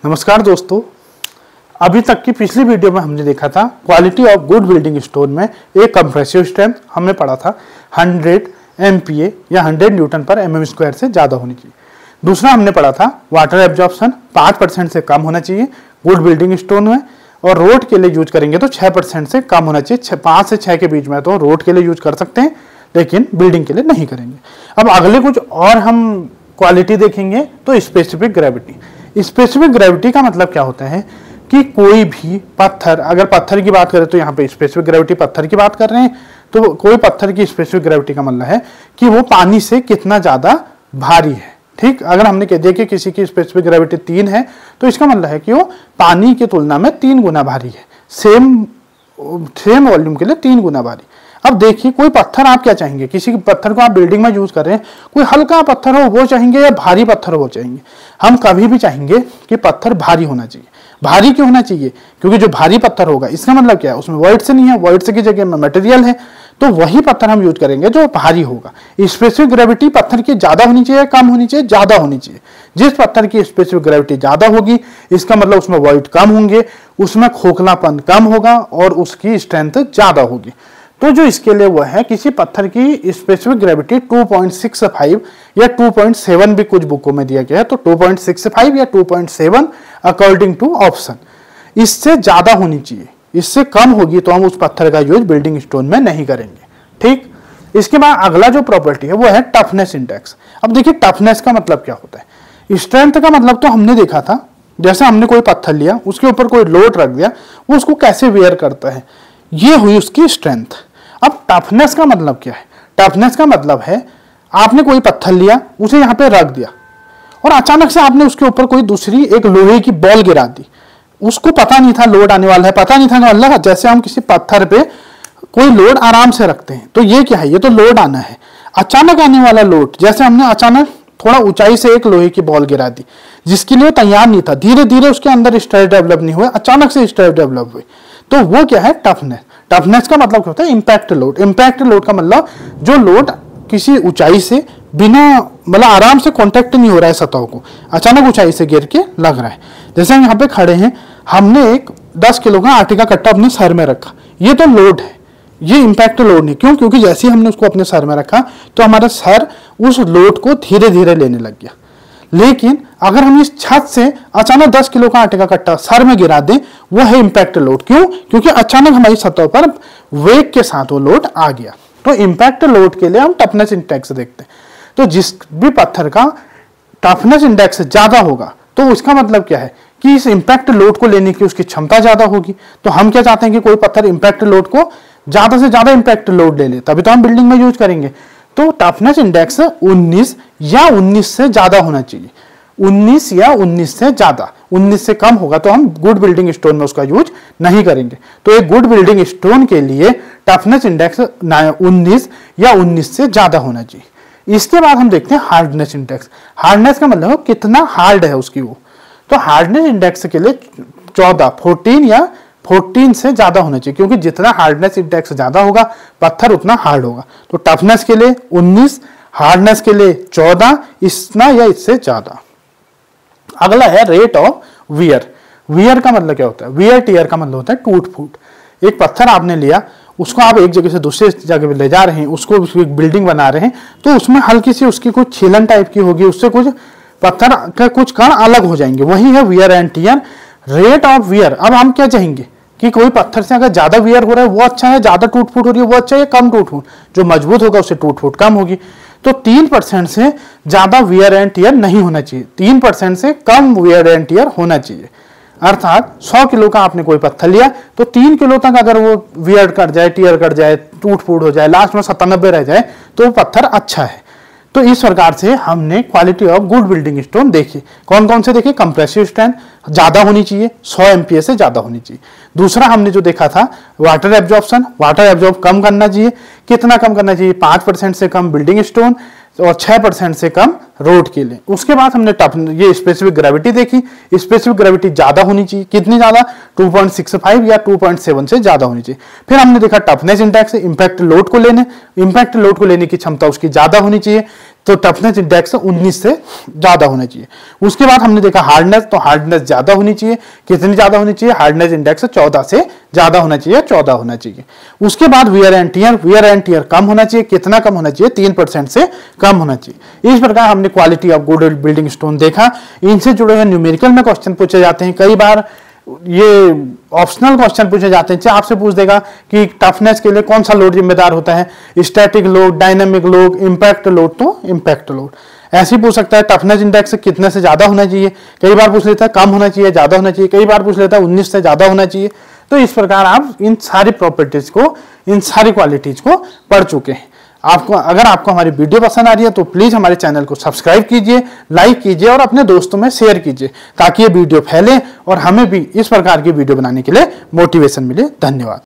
नमस्कार दोस्तों, अभी तक की पिछली वीडियो में हमने देखा था quality of good building stone में एक कंप्रेसिव स्ट्रेंथ हमने पढ़ा था 100 MPa या 100 न्यूटन पर mm स्क्वायर से ज़्यादा होनी चाहिए। दूसरा हमने पढ़ा था वाटर एब्जॉर्प्शन 5% से कम होना चाहिए गुड बिल्डिंग स्टोन में, और रोड के लिए यूज करेंगे तो 6% से कम होना चाहिए। 5 से 6 के बीच में तो रोड के लिए यूज कर सकते हैं, लेकिन बिल्डिंग के लिए नहीं करेंगे। अब अगले कुछ और हम क्वालिटी देखेंगे तो स्पेसिफिक ग्रेविटी। स्पेसिफिक ग्रेविटी का मतलब क्या होता है कि कोई भी पत्थर, अगर पत्थर की बात करें तो यहाँ पे स्पेसिफिक ग्रेविटी पत्थर की बात कर रहे हैं, तो कोई पत्थर की स्पेसिफिक ग्रेविटी का मतलब है कि वो पानी से कितना ज्यादा भारी है। ठीक, अगर हमने कह दिया कि किसी की स्पेसिफिक ग्रेविटी 3 है तो इसका मतलब है कि वो पानी की तुलना में 3 गुना भारी है, सेम वॉल्यूम के लिए 3 गुना भारी। अब देखिए, कोई पत्थर आप क्या चाहेंगे, किसी पत्थर को आप बिल्डिंग में यूज कर रहे हैं, कोई हल्का पत्थर हो वो चाहेंगे या भारी पत्थर हो चाहेंगे? हम कभी भी चाहेंगे कि पत्थर भारी होना चाहिए। भारी क्यों होना चाहिए? क्योंकि जो भारी पत्थर होगा इसका मतलब क्या है, उसमें वॉइड से नहीं है, वॉइड से की जगह में मटेरियल है, तो वही पत्थर हम यूज करेंगे जो भारी होगा। स्पेसिफिक ग्रेविटी पत्थर की ज्यादा होनी चाहिए, कम होनी चाहिए? ज्यादा होनी चाहिए। जिस पत्थर की स्पेसिफिक ग्रेविटी ज्यादा होगी इसका मतलब उसमें वॉइड कम होंगे, उसमें खोखलापन कम होगा और उसकी स्ट्रेंथ ज्यादा होगी। तो जो इसके लिए वो है, किसी पत्थर की स्पेसिफिक ग्रेविटी 2.65 या 2.7 भी कुछ बुकों में दिया गया है, तो 2.65 या 2.7 अकॉर्डिंग टू ऑप्शन, इससे ज्यादा होनी चाहिए। इससे कम होगी तो हम उस पत्थर का यूज बिल्डिंग स्टोन में नहीं करेंगे। ठीक, इसके बाद अगला जो प्रॉपर्टी है वो है टफनेस इंडेक्स। अब देखिए, टफनेस का मतलब क्या होता है। स्ट्रेंथ का मतलब तो हमने देखा था, जैसे हमने कोई पत्थर लिया, उसके ऊपर कोई लोड रख दिया, वो उसको कैसे वेयर करता है, ये हुई उसकी स्ट्रेंथ। अब टफनेस का मतलब क्या है? टफनेस का मतलब है आपने कोई पत्थर लिया, उसे यहाँ पे रख दिया और अचानक से आपने उसके ऊपर कोई दूसरी एक लोहे की बॉल गिरा दी। उसको पता नहीं था लोड आने वाला है, पता नहीं था अल्लाह, जैसे हम किसी पत्थर पे कोई लोड आराम से रखते हैं, तो ये क्या है, ये तो लोड आना है। अचानक आने वाला लोड, जैसे हमने अचानक थोड़ा ऊंचाई से एक लोहे की बॉल गिरा दी जिसके लिए तैयार नहीं था, धीरे धीरे उसके अंदर स्ट्रेस डेवलप नहीं हुए, अचानक से स्ट्रेस डेवलप हुए, तो वो क्या है, टफनेस। टफनेस का मतलब क्या होता है? Impact load. इंपैक्ट लोड का मतलब जो लोड किसी ऊंचाई से बिना मतलब आराम से कांटेक्ट नहीं हो रहा है सतह को, अचानक ऊंचाई से गिर के लग रहा है। जैसे हम यहाँ पे खड़े हैं, हमने एक 10 किलो का आटे का कट्टा अपने सर में रखा, ये तो लोड है, ये इंपैक्ट लोड नहीं। क्यों? क्योंकि जैसे ही हमने उसको अपने सर में रखा तो हमारा सर उस लोड को धीरे धीरे लेने लग गया। लेकिन अगर हम इस छत से अचानक 10 किलो का आटे का कट्टा सर में गिरा दें, वो है इंपैक्ट लोड। क्यों? क्योंकि अचानक हमारी सतह पर वेग के साथ वो लोड आ गया। तो इंपैक्ट लोड के लिए हम टफनेस इंडेक्स देखते हैं। तो जिस भी पत्थर का टफनेस इंडेक्स ज्यादा होगा तो उसका मतलब क्या है कि इस इंपैक्ट लोड को लेने की उसकी क्षमता ज्यादा होगी। तो हम क्या चाहते हैं कि कोई पत्थर इंपैक्ट लोड को ज्यादा से ज्यादा इंपैक्ट लोड ले ले, तभी तो हम बिल्डिंग में यूज करेंगे। तो टफनेस इंडेक्स 19 या 19 से ज्यादा होना चाहिए। 19 या 19 से ज्यादा, 19 से कम होगा तो हम गुड बिल्डिंग स्टोन में उसका यूज नहीं करेंगे। तो एक गुड बिल्डिंग स्टोन के लिए टफनेस इंडेक्स 19 या 19 से ज्यादा होना चाहिए। इसके बाद हम देखते हैं हार्डनेस इंडेक्स। हार्डनेस का मतलब कितना हार्ड है उसकी वो। तो हार्डनेस इंडेक्स के लिए 14 या 14 से ज्यादा होना चाहिए, क्योंकि जितना हार्डनेस इंडेक्स ज्यादा होगा पत्थर उतना हार्ड होगा। तो टफनेस के लिए 19, हार्डनेस के लिए 14, इतना या इससे ज्यादा। अगला है रेट ऑफ वियर। वियर का मतलब क्या होता है? वियर टियर का मतलब होता है टूट फूट। एक पत्थर आपने लिया, उसको आप एक जगह से दूसरे जगह ले जा रहे हैं, उसको बिल्डिंग बना रहे हैं, तो उसमें हल्की सी उसकी कुछ छीलन टाइप की होगी, उससे कुछ पत्थर का कुछ कण अलग हो जाएंगे, वही है wear and tear. Rate of wear, अब हम क्या चाहेंगे कि कोई पत्थर से अगर ज्यादा वियर हो रहा है वो अच्छा है, ज्यादा टूट फूट हो रही है वो अच्छा है, कम टूट फूट, जो मजबूत होगा उससे टूट फूट कम होगी। तो 3% से ज्यादा वियर एंड टियर नहीं होना चाहिए, 3% से कम वियर एंड टियर होना चाहिए। अर्थात 100 किलो का आपने कोई पत्थर लिया तो 3 किलो तक अगर वो वियर कट जाए, टियर कट जाए, टूट फूट हो जाए, लास्ट में 97 रह जाए तो वो पत्थर अच्छा है। तो इस प्रकार से हमने quality of good building stone देखी। कौन कौन से देखे? कंप्रेसिव स्ट्रेंथ ज्यादा होनी चाहिए, 100 MPa से ज्यादा होनी चाहिए। दूसरा हमने जो देखा था वाटर एब्जॉर्प्शन, वाटर एब्जॉर्ब कम करना चाहिए। कितना कम करना चाहिए? 5% से कम बिल्डिंग स्टोन और 6% से कम रोड के लिए। उसके बाद हमने ये स्पेसिफिक ग्रेविटी देखी। स्पेसिफिक ग्रेविटी ज्यादा होनी चाहिए, कितनी ज्यादा? 2.65 या 2.7 से ज्यादा होनी चाहिए। फिर हमने देखा टफनेस इंडेक्स, इंपैक्ट लोड को लेने की क्षमता उसकी ज्यादा होनी चाहिए। तो टफनेस इंडेक्स 19 से ज्यादा होना चाहिए। उसके बाद हमने देखा हार्डनेस, तो हार्डनेस ज्यादा होनी चाहिए। कितनी ज्यादा होनी चाहिए? हार्डनेस इंडेक्स 14 से ज्यादा होना चाहिए, 14 होना चाहिए। उसके बाद वियर एंड टियर कम होना चाहिए। कितना कम होना चाहिए? 3% से कम होना चाहिए। इस प्रकार हमने quality of good building stone देखा। इनसे जुड़े हुए न्यूमेरिकल में क्वेश्चन पूछे जाते हैं। कई बार ये ऑप्शनल क्वेश्चन पूछे जाते हैं, चाहे आपसे पूछ देगा कि टफनेस के लिए कौन सा लोड जिम्मेदार होता है, static load, dynamic load, impact load, तो इंपैक्ट लोड ऐसे ही पूछ सकता है। टफनेस इंडेक्स कितने से ज्यादा होना चाहिए, कई बार पूछ लेता है कम होना चाहिए, ज्यादा होना चाहिए, कई बार पूछ लेता है 19 से ज्यादा होना चाहिए। तो इस प्रकार आप इन सारी प्रॉपर्टीज को, इन सारी क्वालिटीज को पढ़ चुके हैं। अगर आपको हमारी वीडियो पसंद आ रही है तो प्लीज हमारे चैनल को सब्सक्राइब कीजिए, लाइक कीजिए और अपने दोस्तों में शेयर कीजिए, ताकि ये वीडियो फैले और हमें भी इस प्रकार की वीडियो बनाने के लिए मोटिवेशन मिले। धन्यवाद।